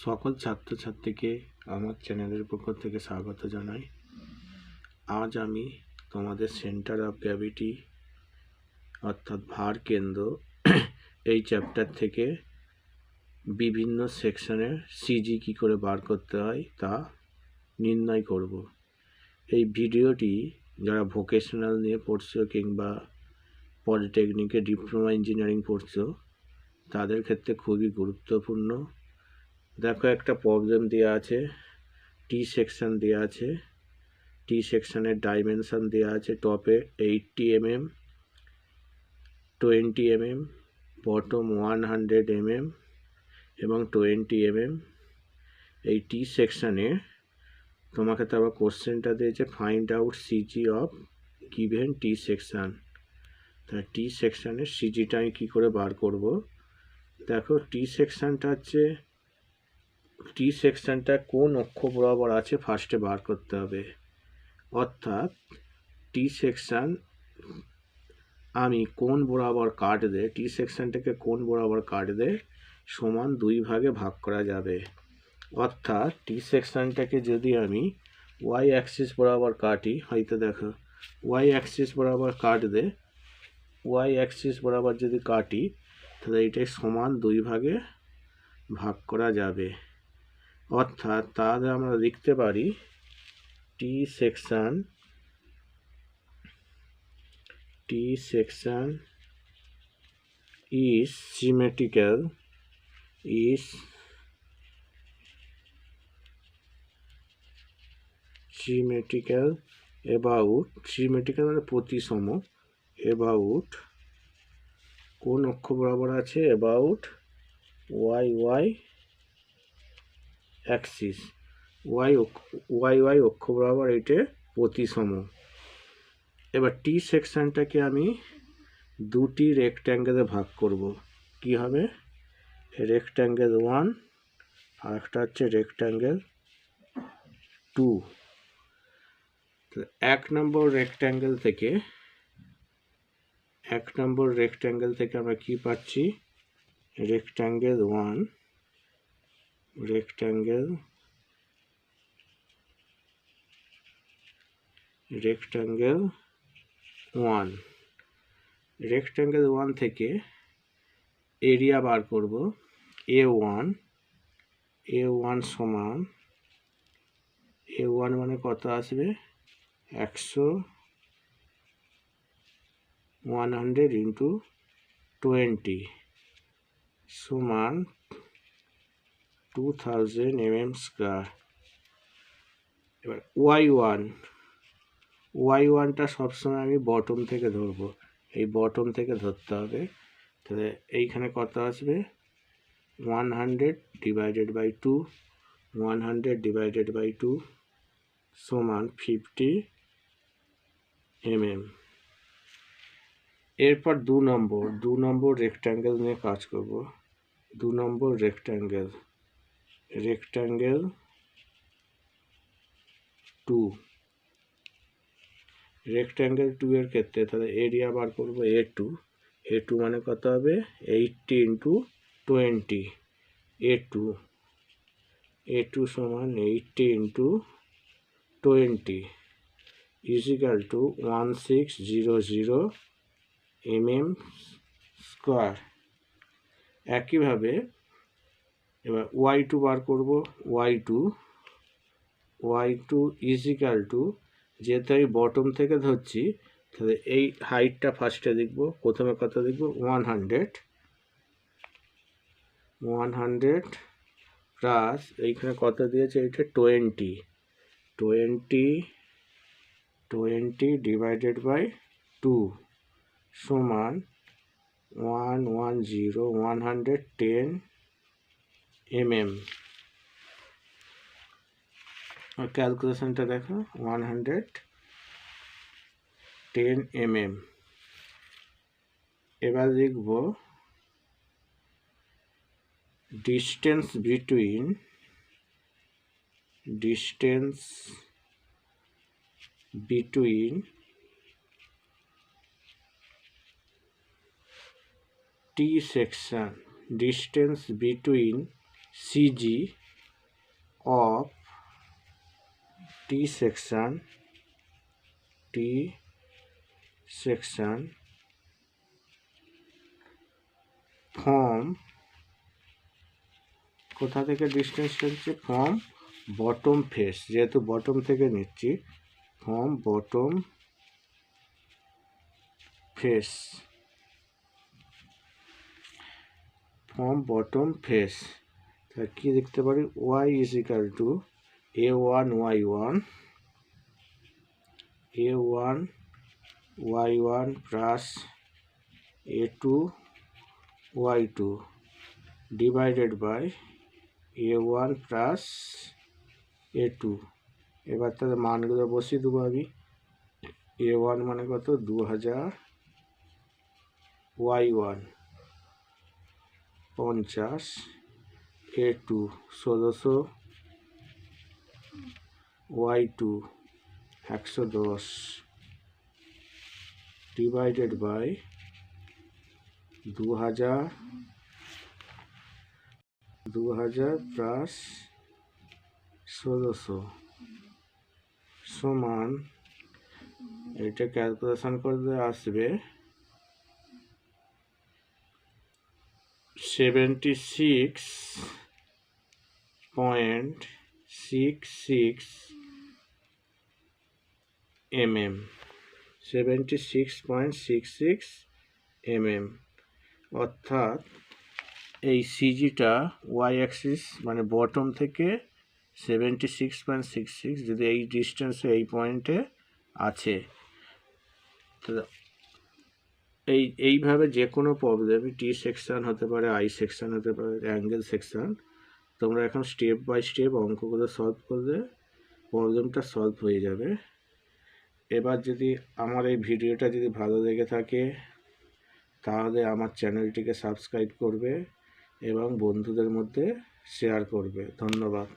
সকল ছাত্রছাত্রীকে আমার চ্যানেলের পক্ষ থেকে স্বাগত জানাই। আজ আমি তোমাদের সেন্টার অফ গ্র্যাভিটি অর্থাৎ ভার কেন্দ্র এই চ্যাপ্টার থেকে বিভিন্ন সেকশনের সিজি কী করে বার করতে হয় তা নির্ণয় করব। এই ভিডিওটি যারা ভোকেশনাল নিয়ে পড়ছো কিংবা পলিটেকনিকে ডিপ্লোমা ইঞ্জিনিয়ারিং পড়ছো তাদের ক্ষেত্রে খুবই গুরুত্বপূর্ণ। দেখো, একটা প্রবলেম দেওয়া আছে, টি সেকশন দেওয়া আছে, টি সেকশনের ডাইমেনশন দেওয়া আছে। টপে 80 mm, 20 mm, বটম 100 mm এবং 20 mm। এই টি সেকশনে তোমাকে তারপর কোশ্চেনটা দিয়েছে find out CG of given T section. তাহলে টি সেকশনের সিজিটা আমি কী করে বার করব? দেখো, টি সেকশনটা কোন অক্ষ বরাবর আছে ফার্স্টে বার করতে হবে। অর্থাৎ টি সেকশন আমি কোন বরাবর কাটলে, টি সেকশনটাকে কোন বরাবর কাটলে সমান 2 ভাগে ভাগ করা যাবে। অর্থাৎ টি সেকশনটাকে যদি আমি ওয়াই অ্যাক্সিস বরাবর কাটি, হয়তো দেখো ওয়াই অ্যাক্সিস বরাবর কাটলে, ওয়াই অ্যাক্সিস বরাবর যদি কাটি তাহলে এটাই সমান 2 ভাগে ভাগ করা যাবে। অর্থাৎ তাহলে আমরা লিখতে পারি টি section is symmetrical about symmetrical মানে প্রতিসম, about কোন অক্ষ বরাবর আছে, about y অ্যাক্সিস, y অক্ষ বরাবর এটা প্রতিসম। এবার টি সেকশনটাকে আমি দুটি রেক্ট্যাঙ্গেলে ভাগ করব। কি হবে? রেক্ট্যাঙ্গেল 1 আর একটা হচ্ছে রেক্ট্যাঙ্গেল 2। এক নম্বর রেক্ট্যাঙ্গেল থেকে আমরা কি পাচ্ছি? রেক্ট্যাঙ্গেল 1, রেক্ট্যাঙ্গেল 1 থেকে এরিয়া বার করব। A1 সমান, A1 মানে কত আসবে? 100 ইন্টু 20 সমান 2000 mm স্কয়ার। এবার Y1টা সবসময় আমি বটম থেকে ধরবো, এই বটম থেকে ধরতে হবে। তাহলে এইখানে কত আসবে? 100 ডিভাইডেড বাই 2 সমান 50 mm। এরপর 2 নম্বর রেক্ট্যাঙ্গেল নিয়ে কাজ করব। 2 নম্বর রেক্ট্যাঙ্গেল 2, রেক্ট্যাঙ্গেল 2 এর ক্ষেত্রে তাহলে এরিয়া বার করব। A2 মানে কত হবে? 80 ইন্টু 20, A2 সমান 80 into 20 equal to 1600 mm square. একইভাবে এবার Y2 বার করব। Y2 ইজিক্যাল টু, যেহেতু আমি বটম থেকে ধরছি তাহলে এই হাইটটা ফার্স্টে লিখব। প্রথমে কত লিখব? 100 প্লাস এইখানে কত দিয়েছে? এটা 20 ডিভাইডেড বাই 2 সমান 110 mm। আর ক্যালকুলেশনটা দেখো, 110 mm। এবার লিখব distance between T section, distance between CG of T section from কোথা থেকে ডিস্টেন্স হচ্ছে ফ্রম বটম ফেস, যেহেতু বটম থেকে নিচ্ছি, ফ্রম বটম ফেস, তা কি লিখতে পারি, y is equal to a1 y1 plus a2 y2 divided by a1 plus a2। এবার তাহলে মানগুলো বসিয়ে দেবো আমি। a1 মানে কত, 2000, y1 50, a2 1600, y2 110 divided by 2000 plus 1600 সমান, এটা ক্যালকুলেশন করলে আসবে 76.66 mm, 76.66 mm। অর্থাৎ এই সিজিটা ওয়াই অ্যাক্সিস মানে বটম থেকে 76.66, যদি এই ডিস্টেন্সে এই পয়েন্টে আছে, এইভাবে যে কোনো প্রবলেমই টি সেকশান হতে পারে, আই সেকশান হতে পারে, অ্যাঙ্গেল সেকশান, তোমরা এখন স্টেপ বাই স্টেপ অঙ্কগুলো সলভ করলে প্রবলেমটা সলভ হয়ে যাবে। এবার যদি আমার এই ভিডিওটা যদি ভালো লেগে থাকে তাহলে আমার চ্যানেলটিকে সাবস্ক্রাইব করবে এবং বন্ধুদের মধ্যে শেয়ার করবে। ধন্যবাদ।